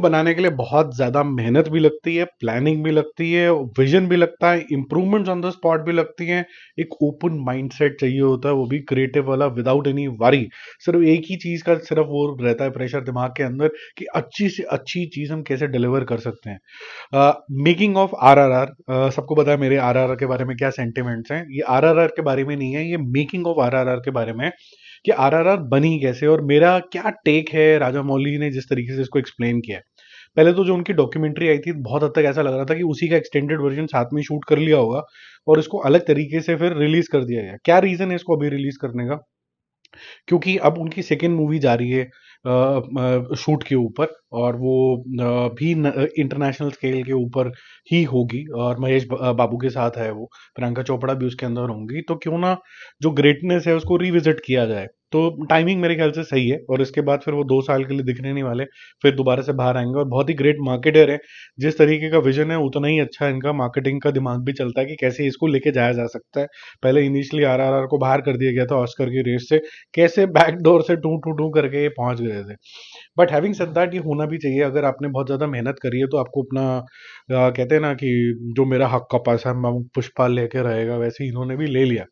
बनाने के लिए बहुत ज़्यादा मेहनत भी लगती है, प्लानिंग भी लगती है, विजन भी लगता है, इम्प्रूवमेंट्स ऑन द स्पॉट भी लगती हैं। एक ओपन माइंडसेट चाहिए होता है, वो भी क्रिएटिव वाला, विदाउट एनी वरी। सिर्फ एक ही चीज़ का सिर्फ वो रहता है प्रेशर दिमाग के अंदर कि अच्छी से अच्छी चीज़ हम कैसे डिलीवर कर सकते हैं। मेकिंग ऑफ आरआरआर, सबको पता है मेरे आरआरआर के बारे में क्या सेंटिमेंट्स हैं। ये आरआरआर के बारे में नहीं है, ये मेकिंग ऑफ आरआरआर के बारे में है कि आरआरआर बनी कैसे और मेरा क्या टेक है राजा मौली ने जिस तरीके से इसको एक्सप्लेन किया है। पहले तो जो उनकी डॉक्यूमेंट्री आई थी बहुत हद तक ऐसा लग रहा था कि उसी का एक्सटेंडेड वर्जन साथ में शूट कर लिया होगा और इसको अलग तरीके से फिर रिलीज कर दिया गया। क्या रीजन है इसको अभी रिलीज करने का? क्योंकि अब उनकी सेकेंड मूवी जा रही है शूट के ऊपर, और वो भी इंटरनेशनल स्केल के ऊपर ही होगी, और महेश बाबू के साथ है वो, प्रियंका चोपड़ा भी उसके अंदर होंगी। तो क्यों ना जो ग्रेटनेस है उसको रिविजिट किया जाए। तो टाइमिंग मेरे ख्याल से सही है, और इसके बाद फिर वो 2 साल के लिए दिखने नहीं वाले, फिर दोबारा से बाहर आएंगे। और बहुत ही ग्रेट मार्केटर है, जिस तरीके का विजन है उतना ही अच्छा इनका मार्केटिंग का दिमाग भी चलता है कि कैसे इसको लेके जाया जा सकता है। पहले इनिशियली आरआरआर को बाहर कर दिया गया था ऑस्कर की रेस से, कैसे बैक डोर से टू टू टू करके ये पहुंच गए थे। बट हैविंग सेड दैट, ये होना भी चाहिए। अगर आपने बहुत ज्यादा मेहनत करी है तो आपको अपना कहते हैं ना कि जो मेरा हक का पैसा है पुष्पा लेके रहेगा, वैसे ही इन्होंने भी ले लिया।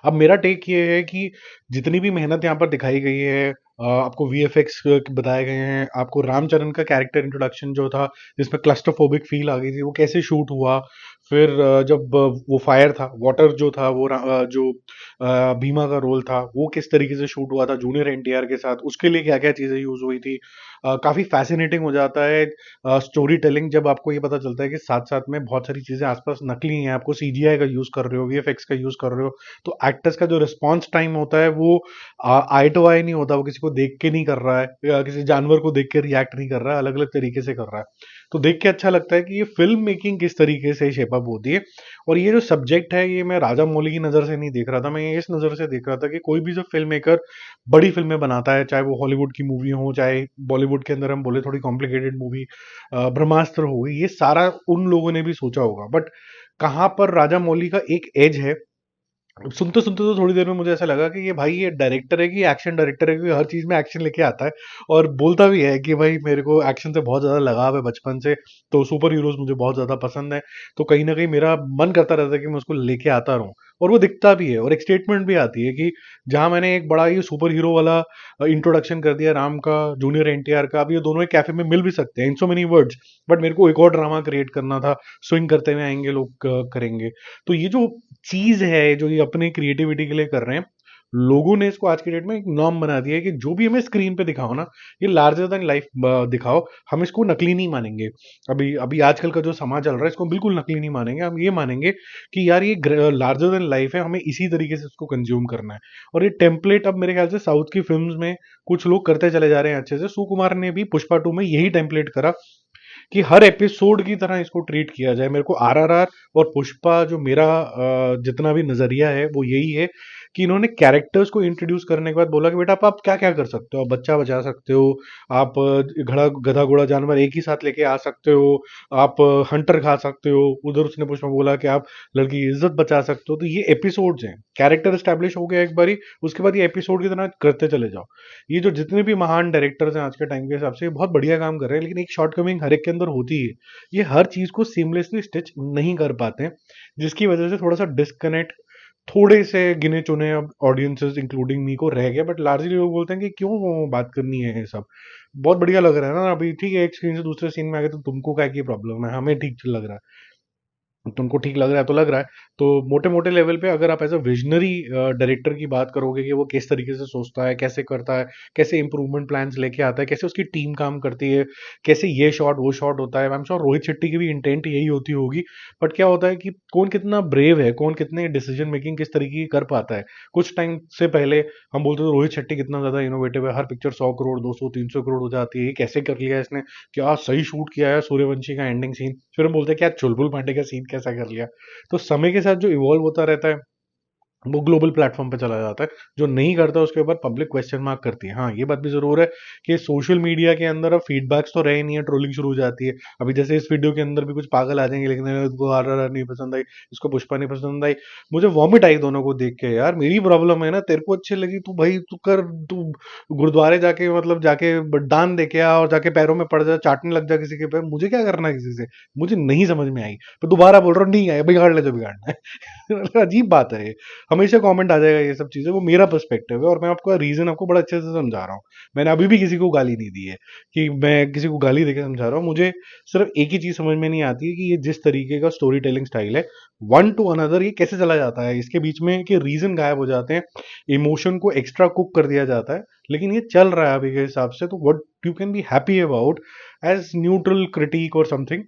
अब मेरा टेक ये है कि जितनी भी मेहनत यहाँ पर दिखाई गई है, आपको वीएफएक्स बताए गए हैं, आपको रामचरण का कैरेक्टर इंट्रोडक्शन जो था जिसमें क्लस्टरफोबिक फील आ गई थी वो कैसे शूट हुआ। फिर जब वो फायर था, वाटर जो था वो जो भीमा का रोल था वो किस तरीके से शूट हुआ था जूनियर एनटीआर के साथ, उसके लिए क्या क्या चीजें यूज हुई थी। काफी फैसिनेटिंग हो जाता है स्टोरी टेलिंग जब आपको ये पता चलता है कि साथ साथ में बहुत सारी चीजें आसपास नकली हैं, आपको सीजीआई का यूज कर रहे हो, वीएफएक्स का यूज कर रहे हो। तो एक्टर्स का जो रिस्पॉन्स टाइम होता है वो आई टू आई नहीं होता, वो किसी को देख के नहीं कर रहा है या किसी जानवर को देख के रिएक्ट नहीं कर रहा है, अलग अलग तरीके से कर रहा है। तो देख के अच्छा लगता है कि ये फिल्म मेकिंग किस तरीके से शेप अप होती है। और ये जो सब्जेक्ट है ये मैं राजा मौली की नजर से नहीं देख रहा था, मैं ये इस नजर से देख रहा था कि कोई भी जो फिल्म मेकर बड़ी फिल्में बनाता है, चाहे वो हॉलीवुड की मूवी हो, चाहे बॉलीवुड के अंदर हम बोले थोड़ी कॉम्प्लिकेटेड मूवी, ब्रह्मास्त्र हो गई, ये सारा उन लोगों ने भी सोचा होगा। बट कहाँ पर राजा मौली का एक एज है। सुनते सुनते तो थोड़ी देर में मुझे ऐसा लगा कि ये भाई ये डायरेक्टर है कि एक्शन डायरेक्टर है, कि हर चीज में एक्शन लेके आता है और बोलता भी है कि भाई मेरे को एक्शन से बहुत ज्यादा लगाव है बचपन से, तो सुपर हीरोज मुझे बहुत ज्यादा पसंद है। तो कहीं ना कहीं मेरा मन करता रहता है कि मैं उसको लेके आता रहूं, और वो दिखता भी है। और एक स्टेटमेंट भी आती है कि जहां मैंने एक बड़ा ही सुपर हीरो वाला इंट्रोडक्शन कर दिया राम का, जूनियर एनटीआर का, अब ये दोनों एक कैफे में मिल भी सकते हैं इन सो मेनी वर्ड्स, बट मेरे को एक और ड्रामा क्रिएट करना था, स्विंग करते हुए आएंगे लोग, करेंगे। तो ये जो चीज है जो ये अपने क्रिएटिविटी के लिए कर रहे हैं, लोगों ने इसको आज की डेट में एक नॉर्म बना दिया है कि जो भी हमें स्क्रीन पे दिखाओ ना, ये लार्जर देन लाइफ दिखाओ, हम इसको नकली नहीं मानेंगे। अभी अभी आजकल का जो समाज चल रहा है इसको हम बिल्कुल नकली नहीं मानेंगे, हम ये मानेंगे कि यार ये लार्जर देन लाइफ है, हमें इसी तरीके से इसको कंज्यूम करना है। और ये टेम्पलेट अब मेरे ख्याल से साउथ की फिल्म्स में कुछ लोग करते चले जा रहे हैं अच्छे से। सुकुमार ने भी पुष्पा 2 में यही टेम्पलेट करा कि हर एपिसोड की तरह इसको ट्रीट किया जाए। मेरे को आरआरआर और पुष्पा जो मेरा जितना भी नजरिया है वो यही है कि इन्होंने कैरेक्टर्स को इंट्रोड्यूस करने के बाद बोला कि बेटा आप क्या क्या कर सकते हो, आप बच्चा बचा सकते हो, आप घड़ा गधा घोड़ा जानवर एक ही साथ लेके आ सकते हो, आप हंटर खा सकते हो, उधर उसने पुष्पा बोला कि आप लड़की की इज्जत बचा सकते हो। तो ये एपिसोड्स हैं, कैरेक्टर स्टैब्लिश हो गया एक बारी, उसके बाद ये एपिसोड की तरह करते चले जाओ। ये जो जितने भी महान डायरेक्टर्स हैं आज के टाइम के हिसाब से ये बहुत बढ़िया काम कर रहे हैं, लेकिन एक शॉर्ट कमिंग हर एक के अंदर होती है, ये हर चीज को सीमलेसली स्टिच नहीं कर पाते हैं, जिसकी वजह से थोड़ा सा डिस्कनेक्ट थोड़े से गिने चुने ऑडियंसेस इंक्लूडिंग मी को रह गया। बट लार्जली लोग बोलते हैं कि क्यों वो बात करनी है, ये सब बहुत बढ़िया लग रहा है ना, अभी ठीक है एक सीन से दूसरे सीन में आ गए तो तुमको क्या की प्रॉब्लम है, हमें ठीक लग रहा है, तुमको ठीक लग रहा है तो लग रहा है। तो मोटे मोटे लेवल पे अगर आप एज अ विजनरी डायरेक्टर की बात करोगे कि वो किस तरीके से सोचता है, कैसे करता है, कैसे इंप्रूवमेंट प्लान्स लेके आता है, कैसे उसकी टीम काम करती है, कैसे ये शॉट वो शॉट होता है, I am sure Rohit Shetty की भी इंटेंट यही होती होगी। बट क्या होता है कि कौन कितना ब्रेव है, कौन कितने डिसीजन मेकिंग किस तरीके की कर पाता है। कुछ टाइम से पहले हम बोलते थे रोहित शेट्टी कितना ज्यादा इनोवेटिव है, हर पिक्चर 100 करोड़ 200 300 करोड़ हो जाती है, ये कैसे कर लिया इसने, क्या सही शूट किया है सूर्यवंशी का एंडिंग सीन। फिर हम बोलते हैं क्या चुलबुल पांडे का सीन कैसा कर लिया। तो समय के साथ जो इवॉल्व होता रहता है वो ग्लोबल प्लेटफॉर्म पे चला जाता है। जो नहीं करता उसके ऊपर पब्लिक क्वेश्चन मार्क करती है। हाँ, ये बात भी जरूर है कि सोशल मीडिया के अंदर अब फीडबैक्स तो रहे नहीं है, ट्रोलिंग शुरू हो जाती है। अभी जैसे इस वीडियो के अंदर भी कुछ पागल आ जाएंगे, लेकिन इसको RRR नहीं पसंद आई, इसको पुष्पा नहीं पसंद आई। मुझे वॉमिट आई दोनों को देख के। यार मेरी प्रॉब्लम है ना, तेरे को अच्छी लगी, तू भाई तू कर, तू गुरुद्वारे जाके मतलब जाके दान दे के आ और जाके पैरों में पड़ जा, चाटने लग जा किसी के पैर, मुझे क्या करना है किसी से। मुझे नहीं समझ में आई, तो दोबारा बोल रहा हूँ, नहीं आया, बिगाड़ ले जो बिगाड़ना है। अजीब बात है ये। हमेशा कमेंट आ जाएगा ये सब चीजें, वो मेरा पर्सपेक्टिव है और मैं आपको रीजन आपको बड़ा अच्छे से समझा रहा हूँ। मैंने अभी भी किसी को गाली नहीं दी है कि मैं किसी को गाली देके समझा रहा हूँ। मुझे सिर्फ एक ही चीज समझ में नहीं आती है कि ये जिस तरीके का स्टोरी टेलिंग स्टाइल है, वन टू अनदर, ये कैसे चला जाता है इसके बीच में कि रीजन गायब हो जाते हैं, इमोशन को एक्स्ट्रा कुक कर दिया जाता है। लेकिन ये चल रहा है अभी के हिसाब से, तो what you can be happy about as neutral critic और something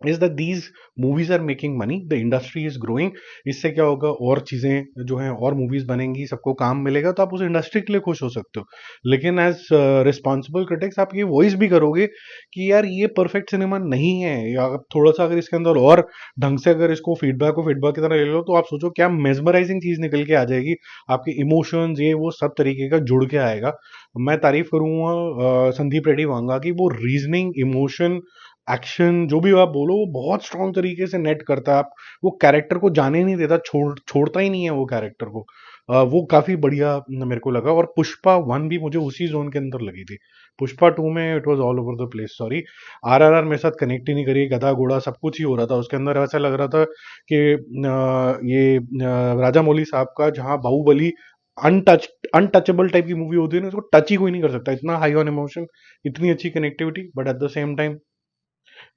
is that these movies are making money, the industry is growing. इससे क्या होगा, और चीजें जो हैं और मूवीज बनेंगी, सबको काम मिलेगा, तो आप उस इंडस्ट्री के लिए खुश हो सकते हो। लेकिन एज रिस्पॉन्सिबल क्रिटिक्स आप ये वॉइस भी करोगे कि यार ये परफेक्ट सिनेमा नहीं है, या आप थोड़ा सा अगर इसके अंदर और ढंग से अगर इसको फीडबैक को फीडबैक की तरह ले लो, तो आप सोचो क्या मेजमराइजिंग चीज निकल के आ जाएगी। आपके इमोशंस ये वो सब तरीके का जुड़ के आएगा। मैं तारीफ करूंगा संदीप रेड्डी वांगा की, वो रीजनिंग, इमोशन, एक्शन जो भी आप बोलो, वो बहुत स्ट्रांग तरीके से नेट करता है। आप वो कैरेक्टर को जाने नहीं देता, छोड़ता ही नहीं है वो कैरेक्टर को। वो काफी बढ़िया मेरे को लगा। और पुष्पा 1 भी मुझे उसी जोन के अंदर लगी थी। पुष्पा 2 में it was all over the place. Sorry, RRR मेरे साथ कनेक्ट ही नहीं करी, गधा घोड़ा सब कुछ ही हो रहा था उसके अंदर। ऐसा लग रहा था कि राजा मौली साहब का, जहां बाहुबली अनटचेबल टाइप की मूवी होती है ना, उसको टच ही कोई नहीं कर सकता, इतना हाई ऑन इमोशन, इतनी अच्छी connectivity, but at the same time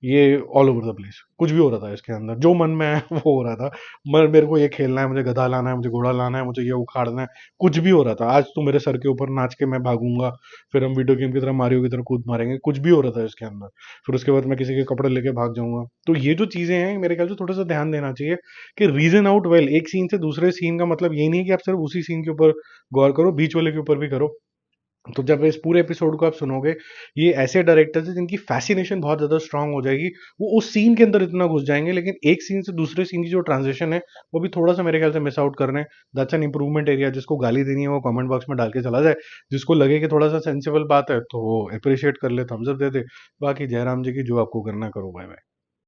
ये ऑल ओवर द प्लेस। कुछ भी हो रहा था इसके अंदर, जो मन में है वो हो रहा था। मेरे को ये खेलना है, मुझे गधा लाना है, मुझे घोड़ा लाना है, मुझे ये उखाड़ना है, कुछ भी हो रहा था। आज तू मेरे सर के ऊपर नाच के मैं भागूंगा, फिर हम वीडियो गेम की तरह मारियो की तरह कूद मारेंगे, कुछ भी हो रहा था इसके अंदर। फिर उसके बाद मैं किसी के कपड़े लेके भाग जाऊंगा। तो ये जो चीजें हैं, मेरे ख्याल से थोड़ा सा ध्यान देना चाहिए कि रीजन आउट वेल। एक सीन से दूसरे सीन का मतलब ये नहीं है कि आप सिर्फ उसी सीन के ऊपर गौर करो, बीच वाले के ऊपर भी करो। तो जब इस पूरे एपिसोड को आप सुनोगे, ये ऐसे डायरेक्टर्स हैं जिनकी फैसिनेशन बहुत ज्यादा स्ट्रांग हो जाएगी। वो उस सीन के अंदर इतना घुस जाएंगे, लेकिन एक सीन से दूसरे सीन की जो ट्रांजिशन है, वो भी थोड़ा सा मेरे ख्याल से मिस आउट कर रहे हैं। That's an improvement area. जिसको गाली देनी है वो कमेंट बॉक्स में डाल के चला जाए। जिसको लगे कि थोड़ा सा सेंसिबल बात है, तो वो अप्रिशिएट कर ले, थम्स अप दे दे। बाकी जयराम जी की जो आपको करना है करो, बाय बाय।